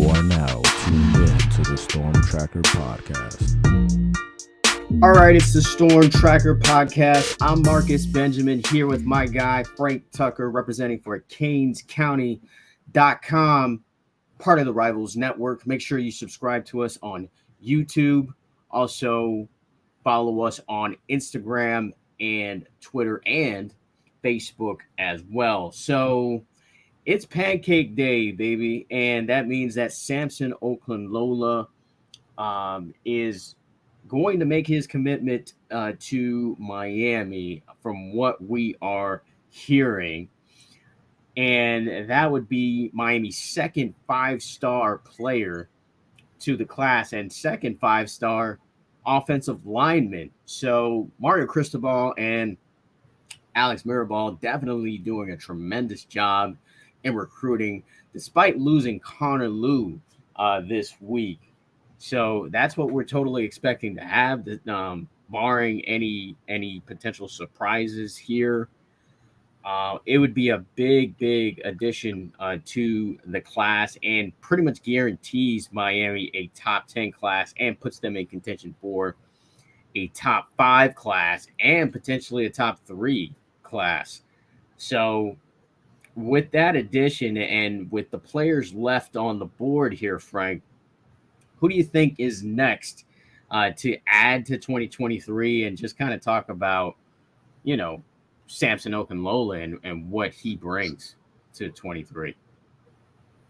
You are now tuned in to the Storm Tracker Podcast. All right, it's the Storm Tracker Podcast. I'm Marcus Benjamin here with my guy, Frank Tucker, representing for CanesCounty.com, part of the Rivals Network. Make sure you subscribe to us on YouTube. Also, follow us on Instagram and Twitter and Facebook as well. So, it's Pancake Day, baby, and that means that Samson Okunlola is going to make his commitment to Miami from what we are hearing. And that would be Miami's second five-star player to the class and second five-star offensive lineman. So Mario Cristobal and Alex Mirabal definitely doing a tremendous job in recruiting, despite losing Connor Liu this week. So that's what we're totally expecting to have, barring any potential surprises here. It would be a big addition to the class and pretty much guarantees Miami a top 10 class and puts them in contention for a top 5 class and potentially a top 3 class. So with that addition and with the players left on the board here, Frank, who do you think is next to add to 2023 and just kind of talk about, Samson Okunlola and what he brings to 23?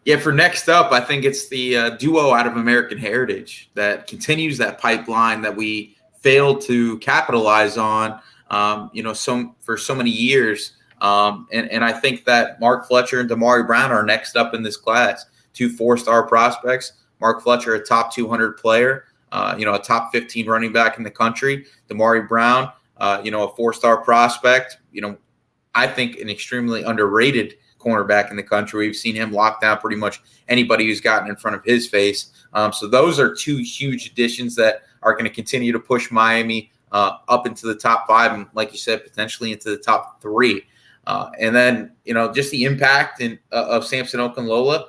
Yeah, for next up, I think it's the duo out of American Heritage that continues that pipeline that we failed to capitalize on, for so many years. And I think that Mark Fletcher and Damari Brown are next up in this class, 2 4-star prospects. Mark Fletcher, a top 200 player, a top 15 running back in the country. Damari Brown, a 4-star prospect, I think an extremely underrated cornerback in the country. We've seen him lock down pretty much anybody who's gotten in front of his face. So those are 2 huge additions that are going to continue to push Miami up into the top 5 and, like you said, potentially into the top 3. And then, just the impact of Samson Okunlola.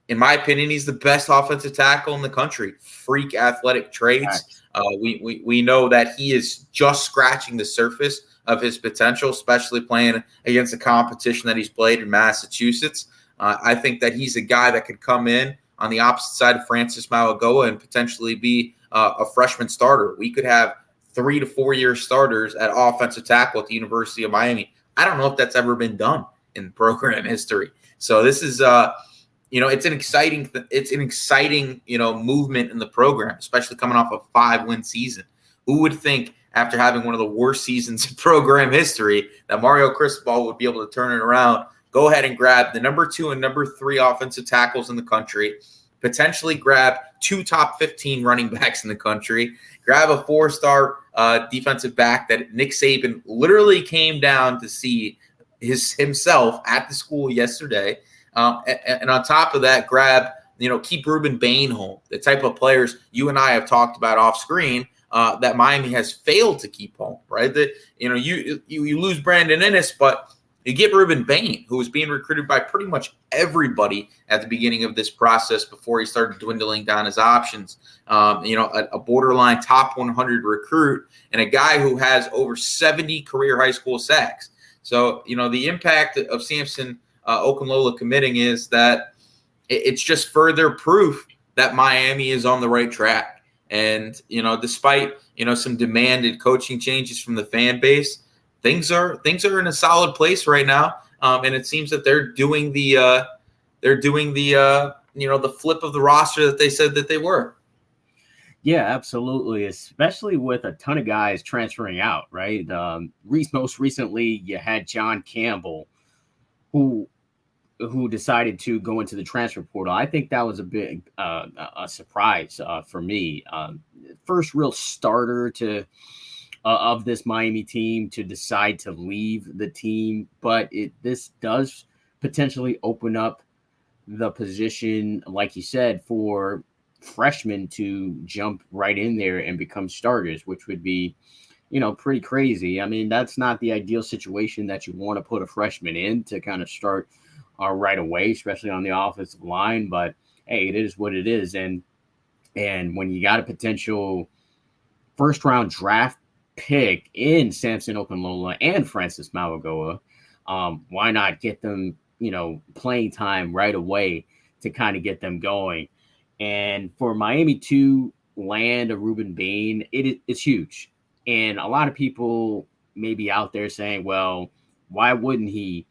In my opinion, he's the best offensive tackle in the country. Freak athletic traits. We know that he is just scratching the surface of his potential, especially playing against the competition that he's played in Massachusetts. I think that he's a guy that could come in on the opposite side of Francis Mauigoa and potentially be a freshman starter. We could have 3 to 4 year starters at offensive tackle at the University of Miami. I don't know if that's ever been done in program history. So this is it's an exciting movement in the program, especially coming off a 5-win season. Who would think after having one of the worst seasons in program history that Mario Cristobal would be able to turn it around, go ahead and grab the number 2 and number 3 offensive tackles in the country, potentially grab 2 top 15 running backs in the country, grab a 4-star defensive back that Nick Saban literally came down to see himself at the school yesterday. And on top of that, keep Ruben Bain home, the type of players you and I have talked about off screen that Miami has failed to keep home, right? That, you lose Brandon Ennis, but you get Ruben Bain, who was being recruited by pretty much everybody at the beginning of this process before he started dwindling down his options. A borderline top 100 recruit and a guy who has over 70 career high school sacks. So, the impact of Samson Okunlola committing is that it's just further proof that Miami is on the right track. And, despite, some demanded coaching changes from the fan base, things are in a solid place right now. And it seems that they're doing the flip of the roster that they said that they were. Yeah, absolutely. Especially with a ton of guys transferring out, right? Most recently, you had John Campbell, who decided to go into the transfer portal. I think that was a big a surprise for me. First real starter of this Miami team to decide to leave the team, but this does potentially open up the position, like you said, for freshmen to jump right in there and become starters, which would be, pretty crazy. I mean, that's not the ideal situation that you want to put a freshman in to kind of start right away, especially on the offensive line. But hey, it is what it is. And when you got a potential first round draft pick in Samson Okunlola and Francis Mauigoa, why not get them, playing time right away to kind of get them going? And for Miami to land a Ruben Bain, it's huge. And a lot of people may be out there saying, well, why wouldn't he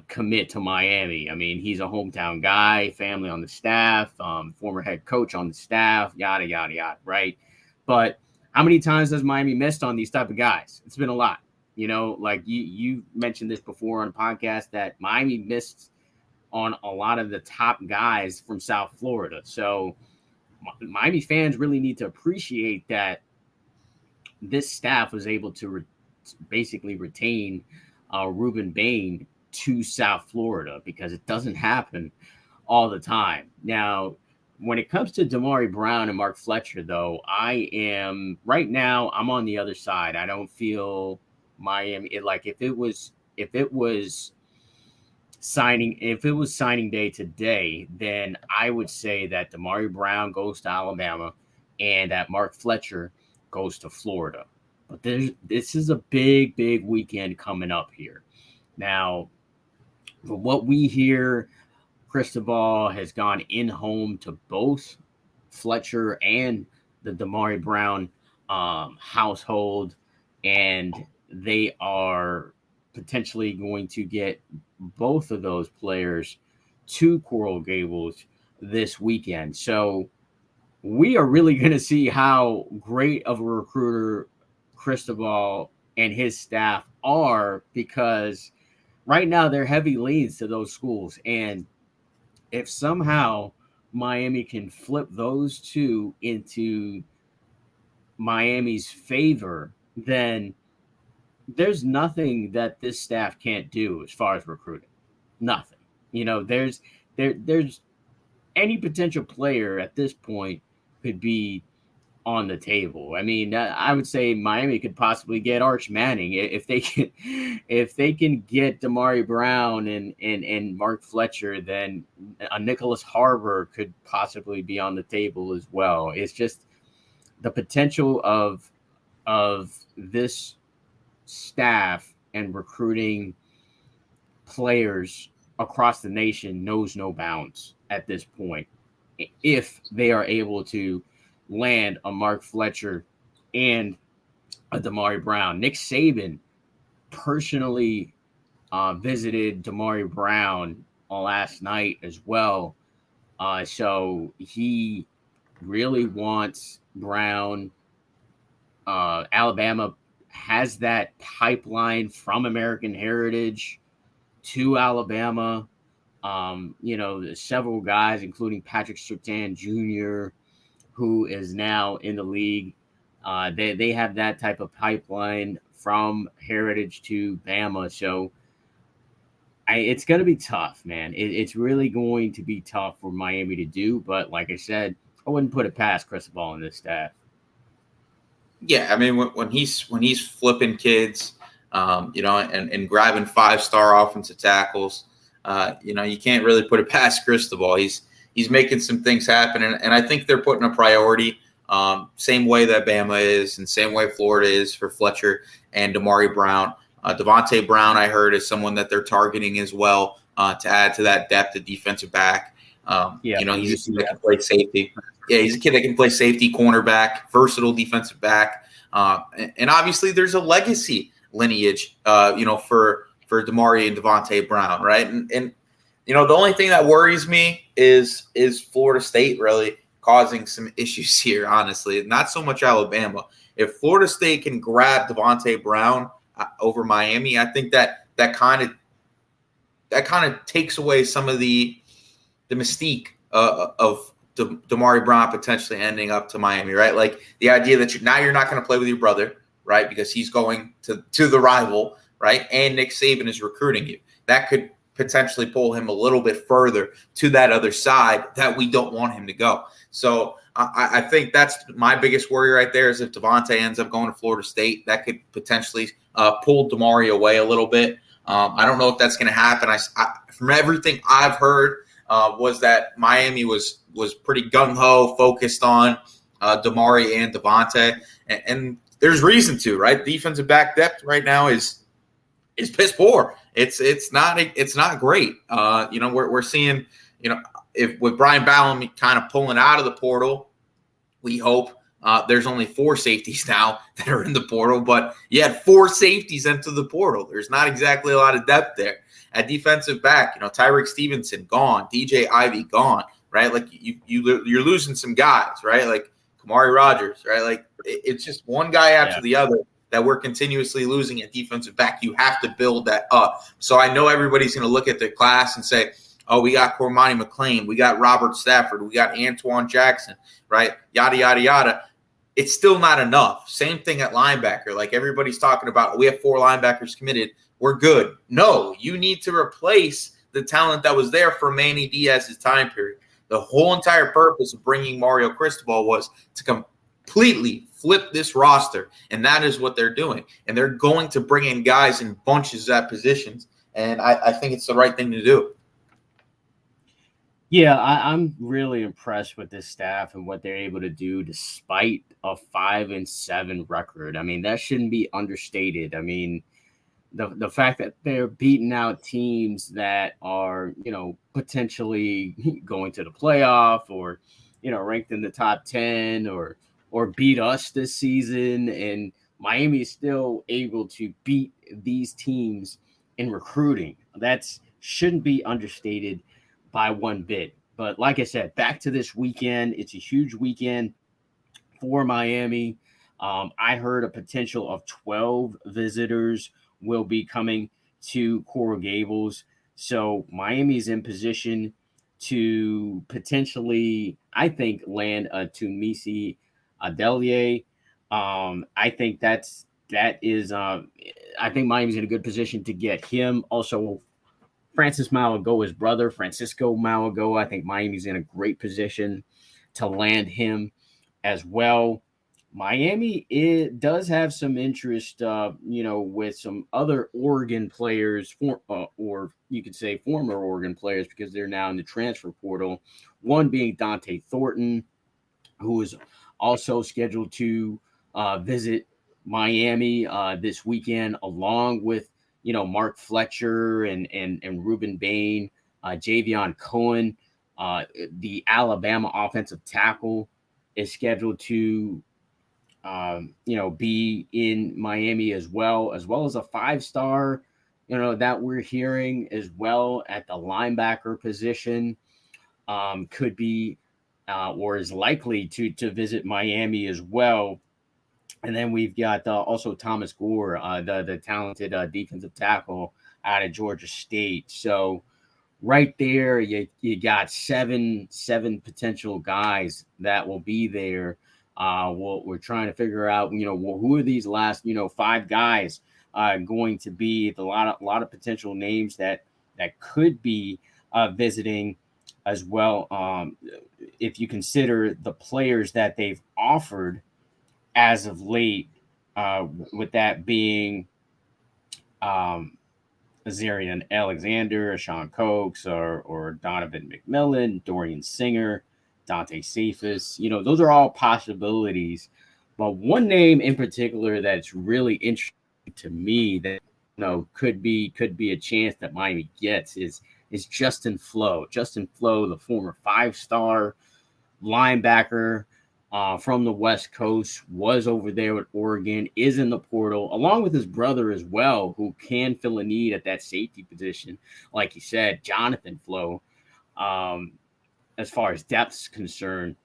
commit to Miami? I mean, he's a hometown guy, family on the staff, former head coach on the staff, yada, yada, yada, right? But how many times has Miami missed on these type of guys? It's been a lot. Like you mentioned this before on a podcast that Miami missed on a lot of the top guys from South Florida. So Miami fans really need to appreciate that this staff was able to basically retain Ruben Bain to South Florida, because it doesn't happen all the time. Now, when it comes to Damari Brown and Mark Fletcher, though, I'm on the other side. I don't feel Miami, if it was signing day today, then I would say that Damari Brown goes to Alabama and that Mark Fletcher goes to Florida. But this is a big, big weekend coming up here. Now, from what we hear, Cristobal has gone in home to both Fletcher and the Damari Brown household, and they are potentially going to get both of those players to Coral Gables this weekend. So we are really going to see how great of a recruiter Cristobal and his staff are, because right now they're heavy leans to those schools. And if somehow Miami can flip those two into Miami's favor, then there's nothing that this staff can't do as far as recruiting. Nothing. There's any potential player at this point could be on the table. I mean, I would say Miami could possibly get Arch Manning if they can get Damari Brown and Mark Fletcher. Then a Nicholas Harbor could possibly be on the table as well. It's just the potential of this staff and recruiting players across the nation knows no bounds at this point, if they are able to land a Mark Fletcher and a Damari Brown. Nick Saban personally visited Damari Brown last night as well. So he really wants Brown. Alabama has that pipeline from American Heritage to Alabama. Several guys, including Patrick Surtain Jr., who is now in the league. They have that type of pipeline from Heritage to Bama. So it's going to be tough, man. It's really going to be tough for Miami to do. But like I said, I wouldn't put it past Cristobal and this staff. Yeah, I mean, when he's flipping kids, and grabbing 5-star offensive tackles, you can't really put it past Cristobal. He's making some things happen, and I think they're putting a priority, same way that Bama is, and same way Florida is for Fletcher and Damari Brown. Devontae Brown, I heard, is someone that they're targeting as well to add to that depth at defensive back. He's a kid that can play safety. Yeah, he's a kid that can play safety, cornerback, versatile defensive back. And obviously there's a legacy lineage, for Damari and Devontae Brown, right? And the only thing that worries me is Florida State really causing some issues here, honestly. Not so much Alabama. If Florida State can grab Devontae Brown over Miami, I think that kind of takes away some of the mystique of Damari Brown potentially ending up to Miami, right? Like the idea that you're not going to play with your brother, right? Because he's going to the rival, right? And Nick Saban is recruiting you. That could potentially pull him a little bit further to that other side that we don't want him to go. So I think that's my biggest worry right there, is if Devontae ends up going to Florida State, that could potentially pull Damari away a little bit. I don't know if that's going to happen. From everything I've heard, was that Miami was pretty gung-ho, focused on Damari and Devontae. And there's reason to, right? Defensive back depth right now is piss poor. It's not great. We're seeing, if with Brian Ballum kind of pulling out of the portal, we hope there's only 4 safeties now that are in the portal, but you had 4 safeties into the portal. There's not exactly a lot of depth there. At defensive back, Tyreek Stevenson gone, DJ Ivy gone, right? Like you're losing some guys, right? Like Kamari Rogers, right? Like it's just one guy after the other that we're continuously losing at defensive back. You have to build that up. So I know everybody's going to look at the class and say, oh, we got Cormani McLean, we got Robert Stafford, we got Antoine Jackson, right? Yada, yada, yada. It's still not enough. Same thing at linebacker. Like everybody's talking about, we have 4 linebackers committed. We're good. No, you need to replace the talent that was there for Manny Diaz's time period. The whole entire purpose of bringing Mario Cristobal was to completely flip this roster, and that is what they're doing. And they're going to bring in guys in bunches at positions, and I think it's the right thing to do. Yeah, I'm really impressed with this staff and what they're able to do despite a 5-7 record. I mean, that shouldn't be understated. I mean, the fact that they're beating out teams that are, potentially going to the playoff or, ranked in the top 10 or beat us this season, and Miami is still able to beat these teams in recruiting. That's shouldn't be understated by one bit. But like I said, back to this weekend, it's a huge weekend for Miami. I heard a potential of 12 visitors will be coming to Coral Gables. So Miami's in position to potentially, I think, land a Tunmisi Adelier. I think I think Miami's in a good position to get him. Also, Francis Malagoa's brother, Francisco Malagoa. I think Miami's in a great position to land him as well. Miami does have some interest, with some other Oregon players, or you could say former Oregon players, because they're now in the transfer portal. One being Dante Thornton, who is also scheduled to visit Miami this weekend, along with Mark Fletcher and Ruben Bain, Javion Cohen, the Alabama offensive tackle, is scheduled to be in Miami as well as a 5-star, that we're hearing as well at the linebacker position, could be or is likely to visit Miami as well. And then we've got also Thomas Gore, the talented defensive tackle out of Georgia State. So right there, you got seven potential guys that will be there. We're trying to figure out, who are these last, 5 guys going to be? A lot of potential names that could be visiting as well. If you consider the players that they've offered as of late, with that being Azarian Alexander, Sean Cokes, or Donovan McMillan, Dorian Singer, Dante Cephas. Those are all possibilities. But one name in particular that's really interesting to me that could be a chance that Miami gets is Justin Flo. Justin Flo, the former 5-star linebacker from the West Coast, was over there with Oregon, is in the portal, along with his brother as well, who can fill a need at that safety position. Like you said, Jonathan Flo, as far as depth's concerned,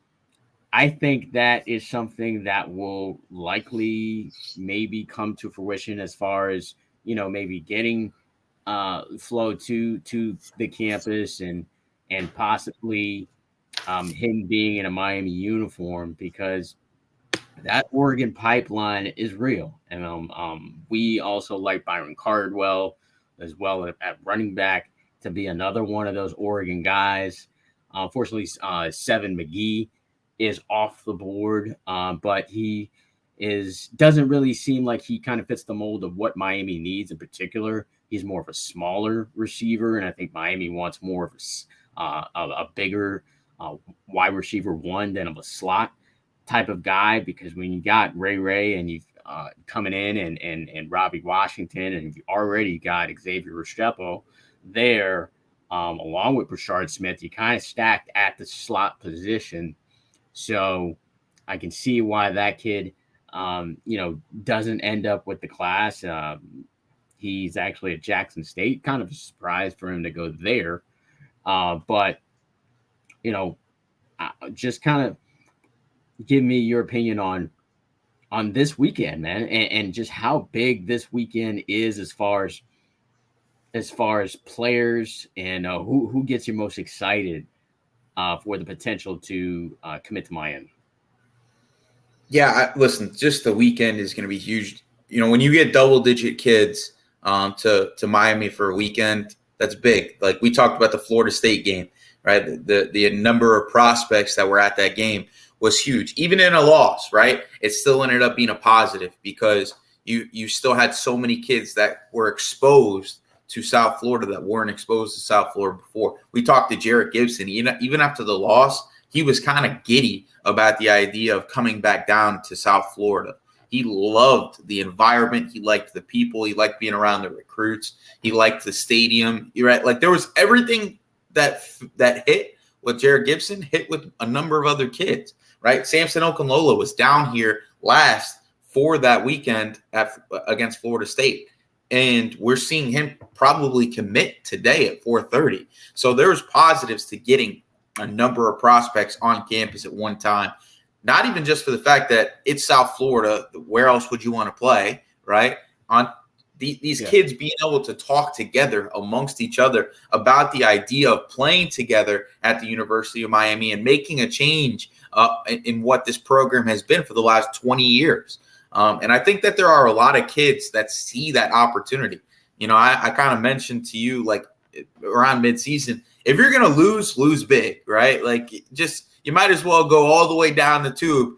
I think that is something that will likely maybe come to fruition as far as, maybe getting Flo to the campus and possibly him being in a Miami uniform, because that Oregon pipeline is real. And we also like Byron Cardwell as well at running back to be another one of those Oregon guys. Unfortunately, Seven McGee is off the board, but he doesn't really seem like he kind of fits the mold of what Miami needs in particular. He's more of a smaller receiver, and I think Miami wants more of a bigger wide receiver one than of a slot type of guy, because when you got Ray and you've coming in and Robbie Washington, and you already got Xavier Restrepo there, along with Brashard Smith, you kind of stacked at the slot position. So I can see why that kid, doesn't end up with the class. He's actually at Jackson State. Kind of a surprise for him to go there. But, just kind of give me your opinion on this weekend, man, and just how big this weekend is as far as players, and who gets you most excited for the potential to commit to Miami. Yeah, listen, just the weekend is going to be huge. When you get double-digit kids to Miami for a weekend, that's big. Like we talked about the Florida State game, right? The number of prospects that were at that game was huge. Even in a loss, right? It still ended up being a positive because you still had so many kids that were exposed to South Florida that weren't exposed to South Florida before. We talked to Jarrett Gibson. Even after the loss, he was kind of giddy about the idea of coming back down to South Florida. He loved the environment. He liked the people. He liked being around the recruits. He liked the stadium. You're right. Like there was everything that hit with Jarrett Gibson hit with a number of other kids, right? Samson Okunlola was down here last for that weekend against Florida State. And we're seeing him probably commit today at 4:30. So there's positives to getting a number of prospects on campus at one time. Not even just for the fact that it's South Florida. Where else would you want to play, right? On these kids being able to talk together amongst each other about the idea of playing together at the University of Miami and making a change in what this program has been for the last 20 years. And I think that there are a lot of kids that see that opportunity. I kind of mentioned to you, like around midseason, if you're going to lose big, right? Like you might as well go all the way down the tube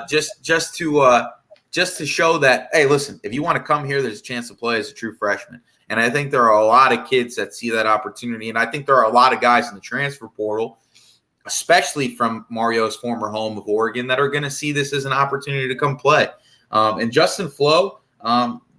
just to show that, hey, listen, if you want to come here, there's a chance to play as a true freshman. And I think there are a lot of kids that see that opportunity. And I think there are a lot of guys in the transfer portal, especially from Mario's former home of Oregon, that are going to see this as an opportunity to come play. And Justin Flo,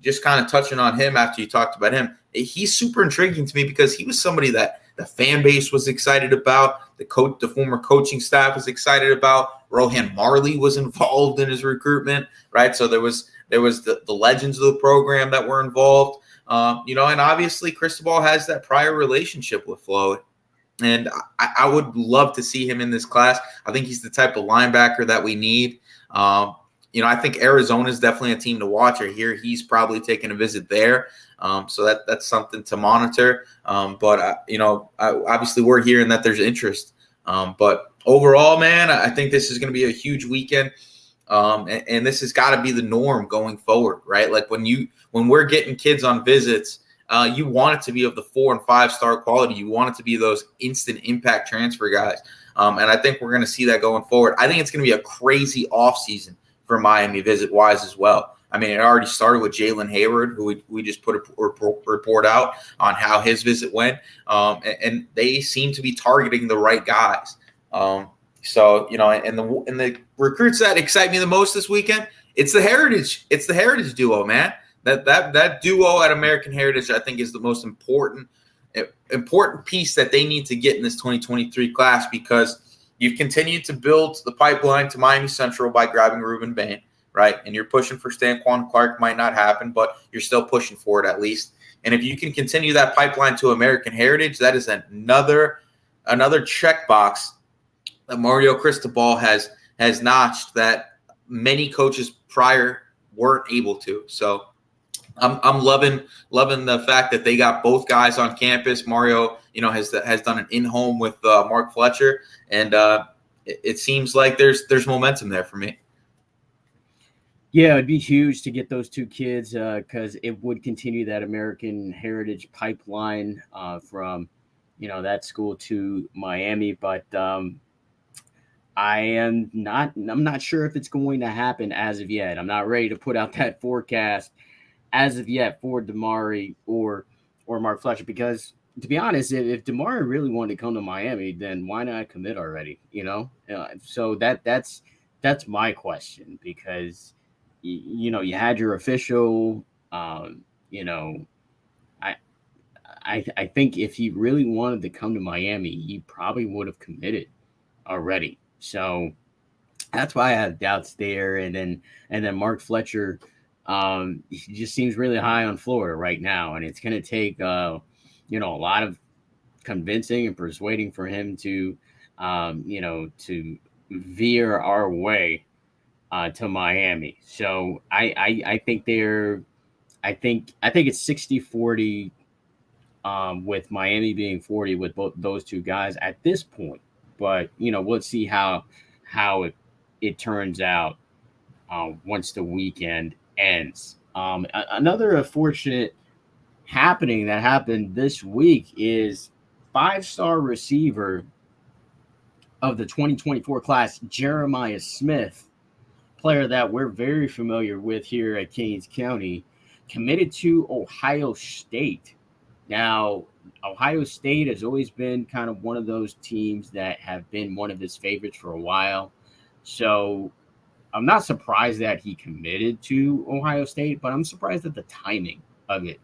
just kind of touching on him after you talked about him, he's super intriguing to me because he was somebody that the fan base was excited about, the former coaching staff was excited about. Rohan Marley was involved in his recruitment, right? So there was the legends of the program that were involved, and obviously Cristobal has that prior relationship with Flo. And I would love to see him in this class. I think he's the type of linebacker that we need. I think Arizona is definitely a team to watch. I hear he's probably taking a visit there. So that's something to monitor. But obviously we're hearing that there's interest. But overall, man, I think this is going to be a huge weekend. And this has got to be the norm going forward, right? Like when we're getting kids on visits, you want it to be of the 4- and 5-star quality. You want it to be those instant impact transfer guys. And I think we're going to see that going forward. I think it's going to be a crazy offseason for Miami visit-wise as well. I mean, it already started with Jalen Hayward, who we just put a report out on how his visit went. And they seem to be targeting the right guys. And the recruits that excite me the most this weekend, it's the Heritage duo, man. That duo at American Heritage, I think, is the most important piece that they need to get in this 2023 class, because you've continued to build the pipeline to Miami Central by grabbing Ruben Bain, right? And you're pushing for Stanquan Clark. Might not happen, but you're still pushing for it at least. And if you can continue that pipeline to American Heritage, that is another checkbox that Mario Cristobal has notched that many coaches prior weren't able to. So I'm loving the fact that they got both guys on campus. Mario, has done an in-home with Mark Fletcher, and it seems like there's momentum there for me. Yeah, it'd be huge to get those two kids because it would continue that American Heritage pipeline from, that school to Miami. But I'm not sure if it's going to happen as of yet. I'm not ready to put out that forecast as of yet for Damari or Mark Fletcher, because to be honest, if DeMar really wanted to come to Miami, then why not commit already? So that's my question, because you had your official. You know, I I think if he really wanted to come to Miami, he probably would have committed already. So that's why I have doubts there. And then Mark Fletcher, he just seems really high on Florida right now, and it's going to take a lot of convincing and persuading for him to veer our way to Miami. So I think I think it's 60-40, with Miami being 40 with both those two guys at this point. But we'll see how it turns out once the weekend ends. Another unfortunate happening that happened this week is five-star receiver of the 2024 class, Jeremiah Smith, player that we're very familiar with here at Kings County, committed to Ohio State. Now, Ohio State has always been kind of one of those teams that have been one of his favorites for a while. So I'm not surprised that he committed to Ohio State, but I'm surprised at the timing of it.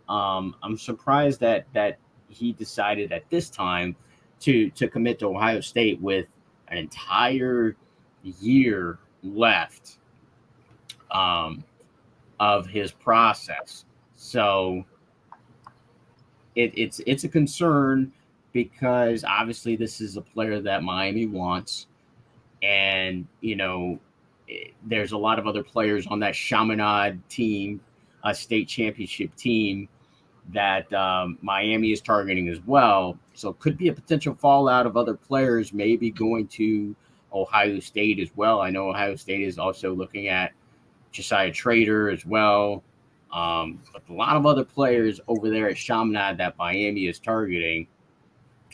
I'm surprised that he decided at this time to commit to Ohio State with an entire year left of his process. So it's a concern, because obviously this is a player that Miami wants, and there's a lot of other players on that Chaminade team, a state championship team, that Miami is targeting as well. So it could be a potential fallout of other players maybe going to Ohio State as well. I know Ohio State is also looking at Josiah Trader as well. But a lot of other players over there at Chaminade that Miami is targeting.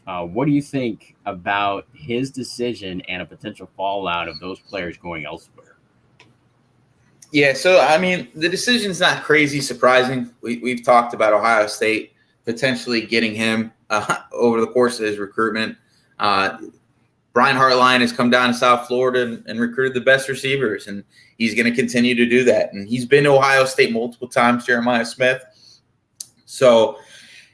What do you think about his decision and a potential fallout of those players going elsewhere? Yeah, so I mean, the decision's not crazy surprising. We've talked about Ohio State potentially getting him over the course of his recruitment. Brian Hartline has come down to South Florida and recruited the best receivers, and he's going to continue to do that. And he's been to Ohio State multiple times, Jeremiah Smith. So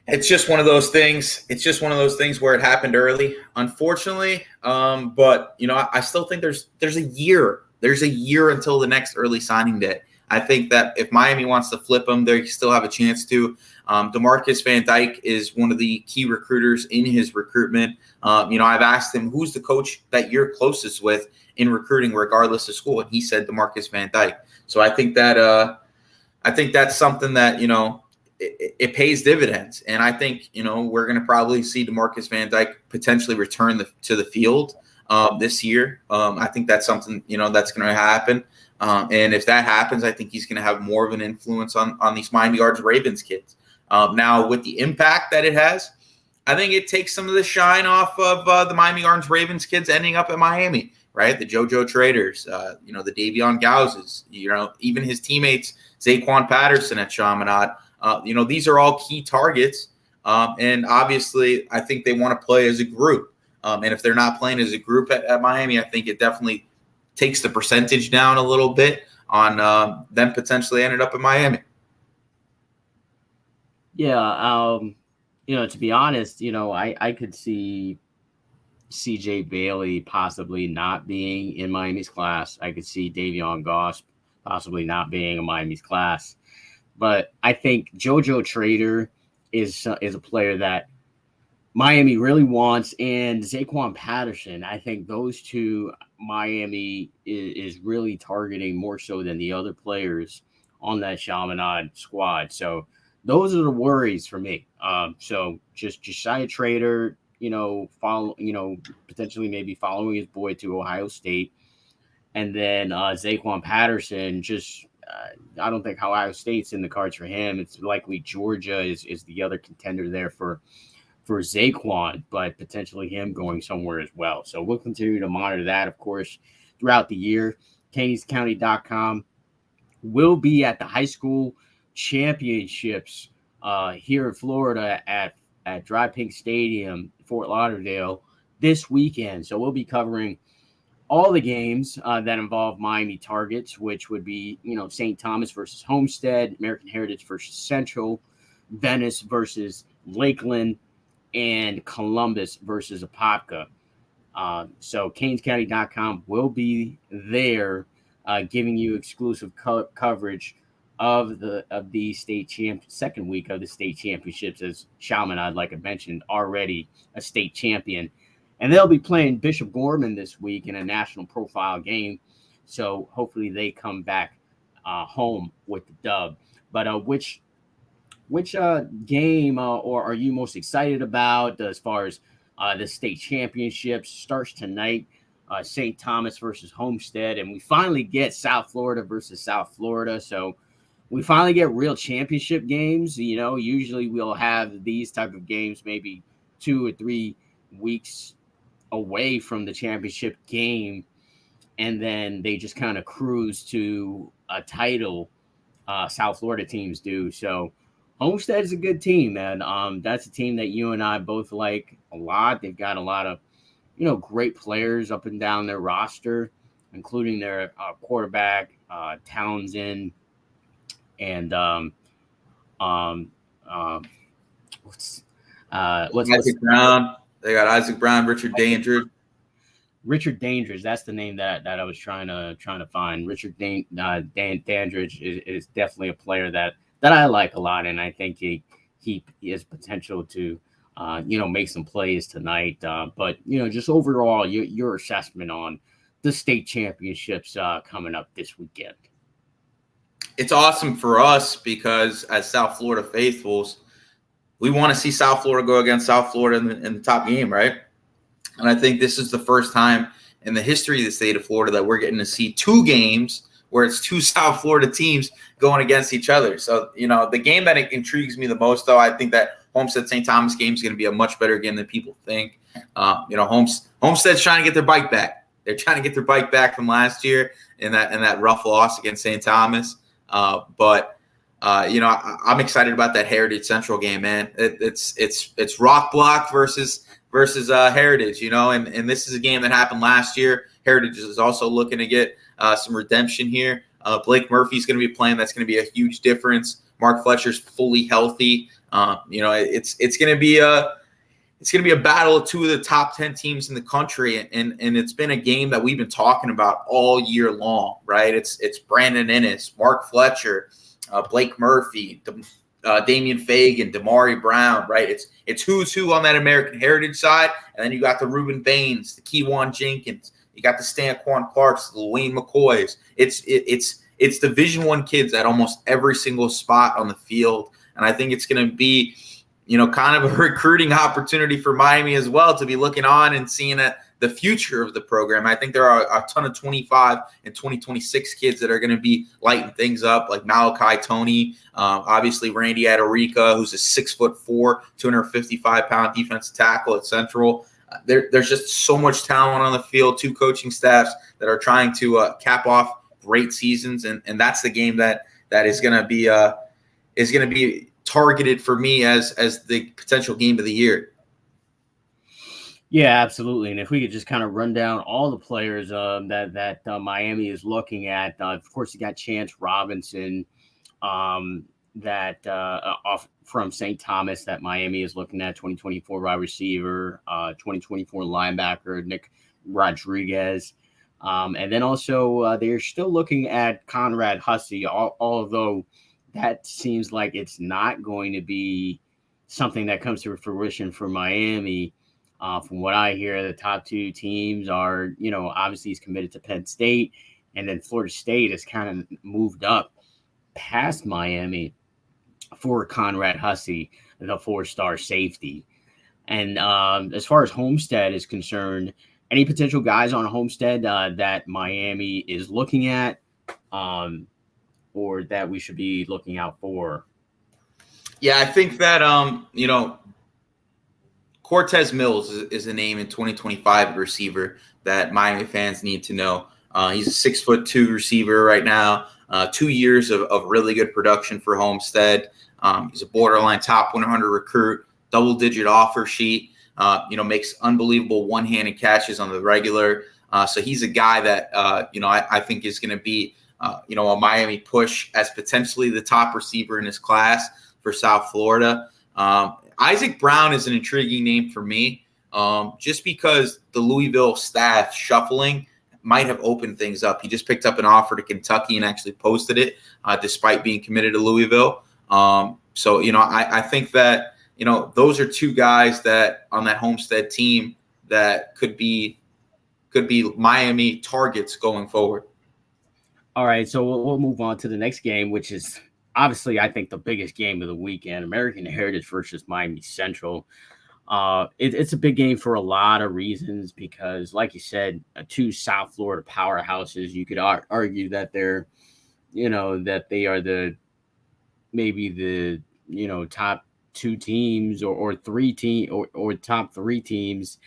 it's just one of those things. It's just one of those things where it happened early, unfortunately. But I still think there's a year. There's a year until the next early signing day. I think that if Miami wants to flip him, they still have a chance to. DeMarcus Van Dyke is one of the key recruiters in his recruitment. I've asked him, who's the coach that you're closest with in recruiting, regardless of school, and he said DeMarcus Van Dyke. So I think that's something that it pays dividends, and I think we're going to probably see DeMarcus Van Dyke potentially return to the field this year. I think that's something that's going to happen. And if that happens, I think he's going to have more of an influence on these Miami Gardens Ravens kids. Now, with the impact that it has, I think it takes some of the shine off of the Miami Gardens Ravens kids ending up at Miami, right? The JoJo Traders, the Davion Gauzes, even his teammates, Zaquan Patterson at Chaminade. These are all key targets. And obviously, I think they want to play as a group. And if they're not playing as a group at Miami, I think it definitely takes the percentage down a little bit on them potentially ending up in Miami. Yeah, to be honest, I could see CJ Bailey possibly not being in Miami's class. I could see Davion Goss possibly not being in Miami's class. But I think JoJo Trader is a player that Miami really wants, and Zaquan Patterson. I think those two Miami is really targeting more so than the other players on that Chaminade squad. So those are the worries for me. So just Josiah Trader, potentially maybe following his boy to Ohio State, and then Zaquan Patterson. I don't think Ohio State's in the cards for him. It's likely Georgia is the other contender there for Zaquan, but potentially him going somewhere as well. So we'll continue to monitor that, of course, throughout the year. KingsCounty.com will be at the high school championships here in Florida at Dry Pink Stadium, Fort Lauderdale, this weekend. So we'll be covering all the games that involve Miami targets, which would be, St. Thomas versus Homestead, American Heritage versus Central, Venice versus Lakeland, and Columbus versus Apopka. So CanesCounty.com will be there giving you exclusive coverage of the second week of the state championships, as Chaminade, like I mentioned, already a state champion. And they'll be playing Bishop Gorman this week in a national profile game. So hopefully they come back home with the dub. But which game or are you most excited about as far as the state championships? Starts tonight, St. Thomas versus Homestead. And we finally get South Florida versus South Florida. So we finally get real championship games. Usually we'll have these type of games maybe 2 or 3 weeks away from the championship game, and then they just kind of cruise to a title. South Florida teams do. So Homestead is a good team, man. That's a team that you and I both like a lot. They've got a lot of, great players up and down their roster, including their quarterback, Townsend, and what's Isaac Brown. They got Isaac Brown, Richard Dandridge. Richard Dandridge, that's the name that I was trying to find. Richard Dandridge is definitely a player that I like a lot, and I think he has potential to make some plays tonight. But just overall, your assessment on the state championships coming up this weekend. It's awesome for us because as South Florida faithfuls, we want to see South Florida go against South Florida in the top game, right? And I think this is the first time in the history of the state of Florida that we're getting to see 2 games where it's 2 South Florida teams going against each other. So, the game that intrigues me the most, though, I think that Homestead St. Thomas game is going to be a much better game than people think. Homestead's trying to get their bike back. They're trying to get their bike back from last year in that rough loss against St. Thomas. But I'm excited about that Heritage Central game, man. It's Rock Block versus Heritage, and this is a game that happened last year. Heritage is also looking to get some redemption here. Blake Murphy's going to be playing. That's going to be a huge difference. Mark Fletcher's fully healthy. It's going to be a battle of 2 of the top 10 teams in the country, and it's been a game that we've been talking about all year long, right? It's Brandon Ennis, Mark Fletcher, Blake Murphy, Damian Fagan, Damari Brown, right? It's who's who on that American Heritage side, and then you got the Reuben Baines, the Keywan Jenkins, you got the Stanquan Clarks, the Wayne McCoys. It's Division I kids at almost every single spot on the field, and I think it's going to be, kind of a recruiting opportunity for Miami as well to be looking on and seeing the future of the program. I think there are a ton of 25 and 2026 kids that are going to be lighting things up, like Malachi Tony, obviously Randy Adarica, who's a 6'4", 255-pound defensive tackle at Central. There's just so much talent on the field, 2 coaching staffs that are trying to cap off great seasons, and that's the game that is going to be targeted for me as the potential game of the year. Yeah, absolutely. And if we could just kind of run down all the players that Miami is looking at, of course, you got Chance Robinson, that off from St. Thomas that Miami is looking at, 2024 wide receiver, 2024 linebacker Nick Rodriguez. And then also they're still looking at Conrad Hussey, although that seems like it's not going to be something that comes to fruition for Miami. From what I hear, the top 2 teams are, obviously he's committed to Penn State, and then Florida State has kind of moved up past Miami for Conrad Hussey, the 4-star safety. And as far as Homestead is concerned, any potential guys on Homestead that Miami is looking at or that we should be looking out for? Yeah, I think that, Cortez Mills is a name in 2025 receiver that Miami fans need to know. He's a 6'2" receiver right now. 2 years of really good production for Homestead. He's a borderline top 100 recruit, double-digit offer sheet, makes unbelievable one-handed catches on the regular. So he's a guy that, I think is going to be, a Miami push as potentially the top receiver in his class for South Florida. Isaac Brown is an intriguing name for me, just because the Louisville staff shuffling might have opened things up. He just picked up an offer to Kentucky and actually posted it, despite being committed to Louisville. I think that, those are two guys that on that Homestead team that could be Miami targets going forward. All right, so we'll move on to the next game, which is obviously, I think, the biggest game of the weekend: American Heritage versus Miami Central. It's a big game for a lot of reasons because, like you said, two South Florida powerhouses. You could argue that they're, that they are maybe the top two teams or three or top three teams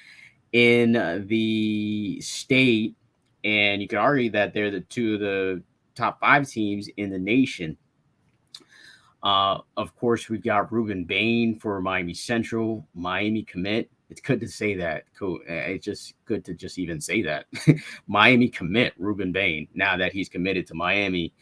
in the state. And you could argue that they're the two of the top five teams in the nation. Of course, we've got Ruben Bain for Miami Central, Miami commit. It's good to say that. Cool. It's just good to just even say that. Miami commit, Ruben Bain, now that he's committed to Miami.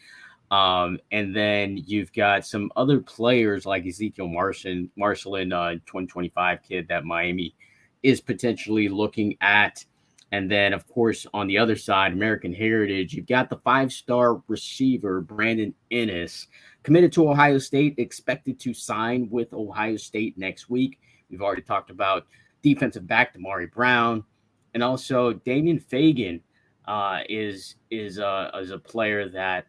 And then you've got some other players like Ezekiel Marcelin, 2025 kid that Miami is potentially looking at. And then, of course, on the other side, American Heritage, you've got the five-star receiver, Brandon Ennis, committed to Ohio State, expected to sign with Ohio State next week. We've already talked about defensive back Damari Brown. And also Damian Fagan is a player that,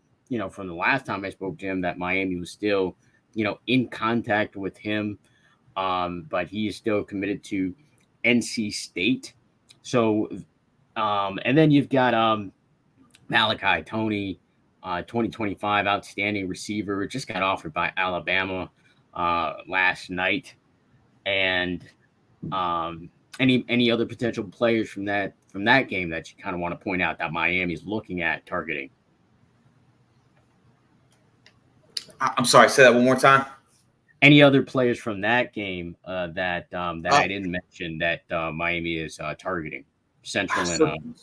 from the last time I spoke to him, that Miami was still, in contact with him. But he is still committed to NC State. So, and then you've got Malachi Tony, 2025 outstanding receiver, just got offered by Alabama last night. And any other potential players from that game that you kind of want to point out that Miami's looking at targeting? I'm sorry, say that one more time. Any other players from that game that I didn't mention that Miami is targeting? Central and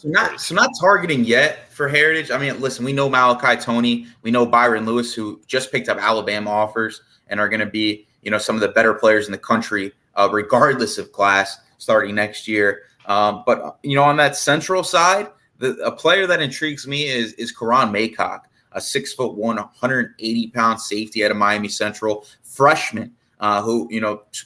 not targeting yet for Heritage. I mean, listen, we know Malachi Tony, we know Byron Lewis, who just picked up Alabama offers and are going to be, some of the better players in the country, regardless of class, starting next year. But on that Central side, a player that intrigues me is Karan Maycock, a 6'1", 180-pound safety out of Miami Central, freshman. Who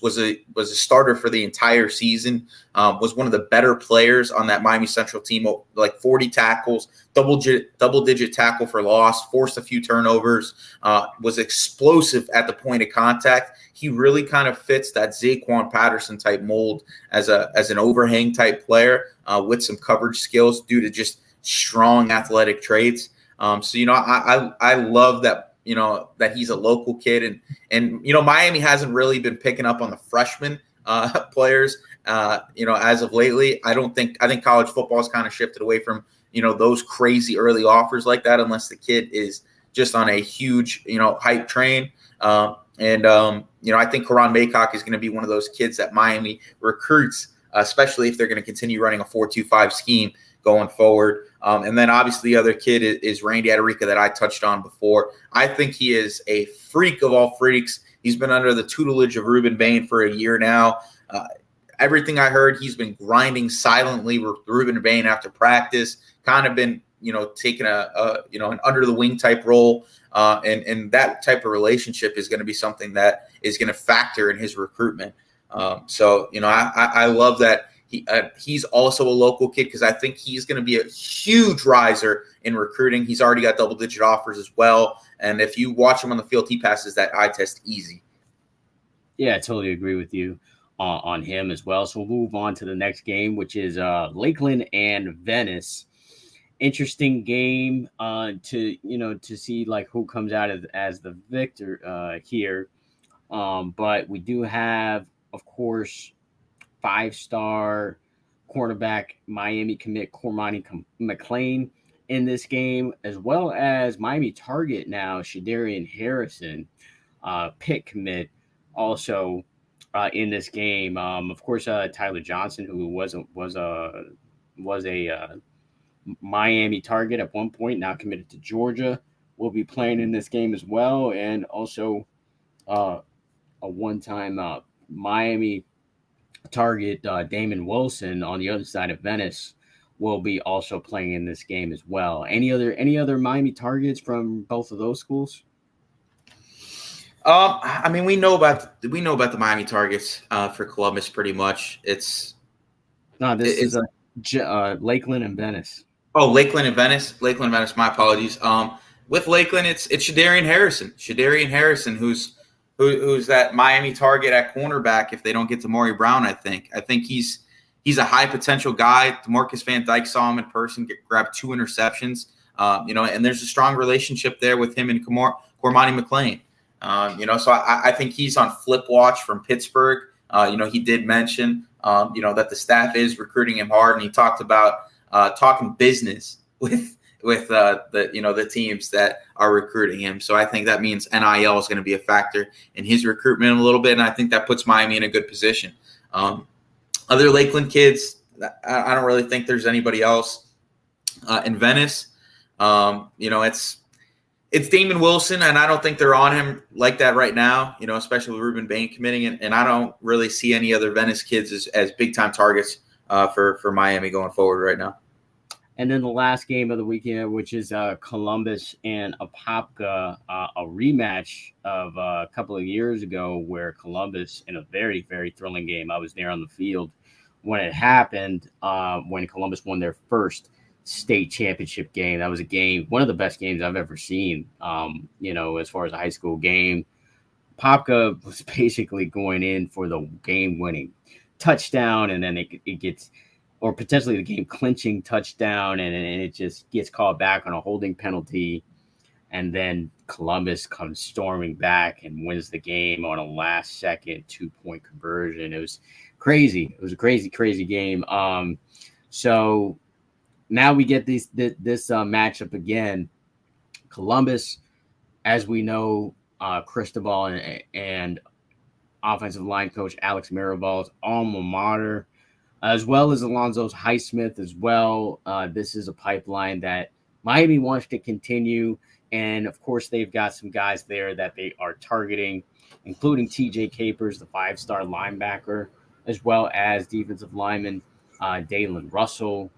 was a starter for the entire season, was one of the better players on that Miami Central team, like 40 tackles, double-digit tackle for loss, forced a few turnovers, was explosive at the point of contact. He really kind of fits that Zaquan Patterson type mold as an overhang type player with some coverage skills due to just strong athletic traits. I love that. That he's a local kid, and Miami hasn't really been picking up on the freshman players, as of lately. I think college football has kind of shifted away from, those crazy early offers like that, unless the kid is just on a huge, hype train. I think Karan Maycock is going to be one of those kids that Miami recruits, especially if they're going to continue running a 4-2-5 scheme going forward. And then obviously the other kid is Randy Adarica that I touched on before. I think he is a freak of all freaks. He's been under the tutelage of Ruben Bain for a year now. Everything I heard, he's been grinding silently with Ruben Bain after practice, kind of been, taking an under the wing type role. And that type of relationship is going to be something that is going to factor in his recruitment. I love that. He's also a local kid because I think he's going to be a huge riser in recruiting. He's already got double-digit offers as well. And if you watch him on the field, he passes that eye test easy. Yeah, I totally agree with you on him as well. So we'll move on to the next game, which is Lakeland and Venice. Interesting game to see like who comes out as the victor here. But we do have, of course, 5-star cornerback Miami commit Cormani McLean in this game, as well as Miami target now, Shadarian Harrison, Pitt commit, also in this game. Of course, Tyler Johnson, who was a Miami target at one point, now committed to Georgia, will be playing in this game as well, and also uh, a one-time Miami target, Damon Wilson, on the other side of Venice, will be also playing in this game as well. Any other Miami targets from both of those schools? I mean, we know about the Miami targets for Columbus pretty much. No, this is Lakeland and Venice. Oh, Lakeland and Venice. Lakeland and Venice. My apologies. With Lakeland, it's Shadarian Harrison. Shadarian Harrison, who's that Miami target at cornerback if they don't get to Maury Brown. I think he's a high potential guy. DeMarcus Van Dyke saw him in person, grabbed 2 interceptions. And there's a strong relationship there with him and Cormani McLean. So I think he's on flip watch from Pittsburgh. He did mention, that the staff is recruiting him hard, and he talked about talking business with the teams that are recruiting him. So I think that means NIL is going to be a factor in his recruitment a little bit, and I think that puts Miami in a good position. Other Lakeland kids, I don't really think there's anybody else in Venice. It's Damon Wilson, and I don't think they're on him like that right now, especially with Ruben Bain committing it. And I don't really see any other Venice kids as big-time targets for Miami going forward right now. And then the last game of the weekend, which is Columbus and Apopka, a rematch of a couple of years ago where Columbus, in a very, very thrilling game, I was there on the field when it happened, when Columbus won their first state championship game. That was a game, one of the best games I've ever seen, as far as a high school game. Apopka was basically going in for the game-winning touchdown, and then it gets – or potentially the game clinching touchdown, and it just gets called back on a holding penalty. And then Columbus comes storming back and wins the game on a last-second 2-point conversion. It was crazy. It was a crazy, crazy game. So now we get this matchup again. Columbus, as we know, Cristobal and offensive line coach Alex Miraval's alma mater, as well as Alonzo Highsmith as well. This is a pipeline that Miami wants to continue. And, of course, they've got some guys there that they are targeting, including TJ Capers, the 5-star linebacker, as well as defensive lineman Dalen Russell,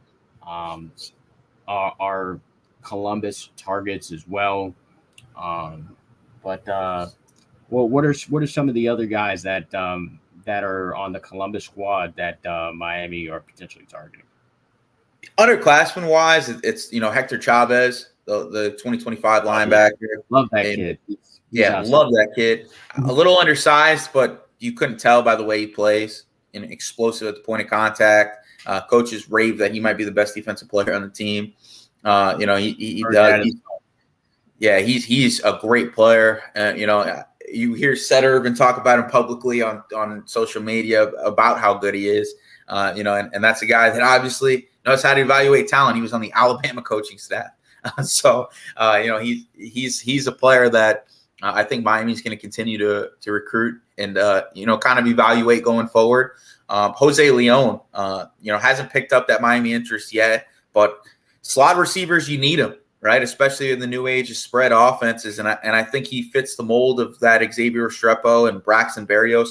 are Columbus targets as well. What are some of the other guys that are on the Columbus squad that Miami are potentially targeting? Underclassmen wise, it's Hector Chavez, the 2025 linebacker. Love that kid. Love that kid. A little undersized, but you couldn't tell by the way he plays. And explosive at the point of contact. Coaches rave that he might be the best defensive player on the team. He does. He's a great player. You hear Seth Irvin talk about him publicly on social media about how good he is. And that's a guy that obviously knows how to evaluate talent. He was on the Alabama coaching staff. He's a player that I think Miami's going to continue to recruit and, kind of evaluate going forward. Jose Leon, hasn't picked up that Miami interest yet, but slot receivers, you need them, right? Especially in the new age of spread offenses. And I think he fits the mold of that Xavier Restrepo and Braxton Berrios.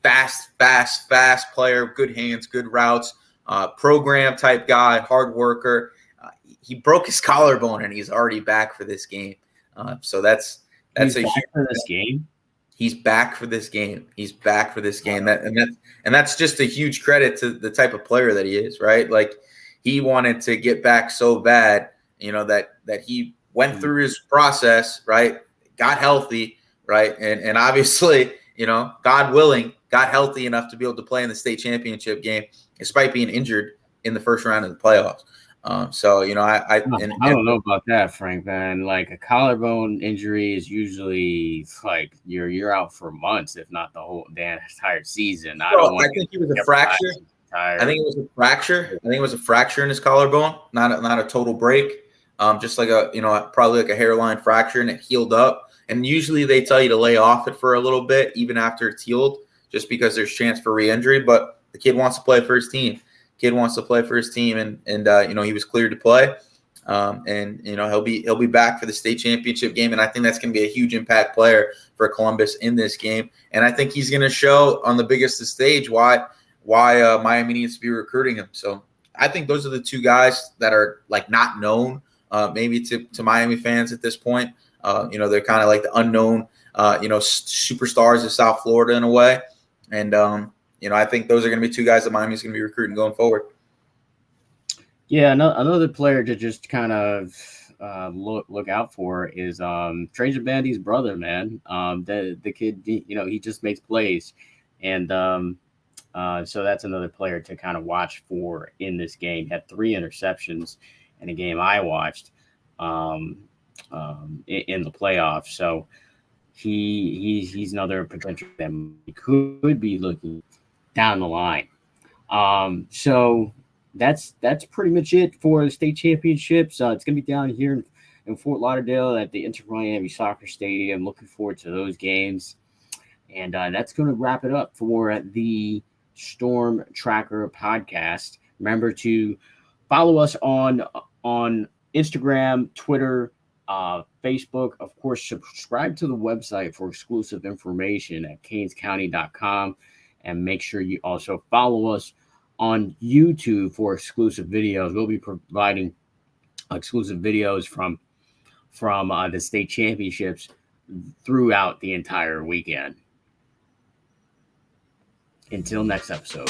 Fast player, good hands, good routes, program type guy, hard worker. He broke his collarbone and he's already back for this game. So that's a huge for this game. He's back for this game. And that's just a huge credit to the type of player that he is, right? Like he wanted to get back so bad, that he went through his process, right? Got healthy, right? And obviously, God willing, got healthy enough to be able to play in the state championship game, despite being injured in the first round of the playoffs. I don't know about that, Frank, man. Like a collarbone injury is usually like you're out for months, if not the whole entire season. I think he was a fracture. entire. I think it was a fracture. I think it was a fracture in his collarbone, not a total break. Just like probably like a hairline fracture, and it healed up. And usually they tell you to lay off it for a little bit, even after it's healed, just because there's chance for re-injury. But the kid wants to play for his team. And he was cleared to play. He'll be back for the state championship game, and I think that's going to be a huge impact player for Columbus in this game. And I think he's going to show on the biggest stage why Miami needs to be recruiting him. So I think those are the two guys that are like not known, maybe to Miami fans at this point. They're kind of like the unknown, superstars of South Florida in a way. And I think those are going to be two guys that Miami's going to be recruiting going forward. Yeah, another player to just kind of look out for is Trajan Bandy's brother, man. The kid, he just makes plays, and so that's another player to kind of watch for in this game. Had 3 interceptions in a game I watched in the playoffs. So he's another potential that could be looking down the line. So that's pretty much it for the state championships. It's going to be down here in Fort Lauderdale at the Inter Miami Soccer Stadium. Looking forward to those games. And that's going to wrap it up for the Storm Tracker podcast. Remember to follow us on Instagram, Twitter, Facebook. Of course, subscribe to the website for exclusive information at canescounty.com. And make sure you also follow us on YouTube for exclusive videos. We'll be providing exclusive videos from the state championships throughout the entire weekend. Until next episode.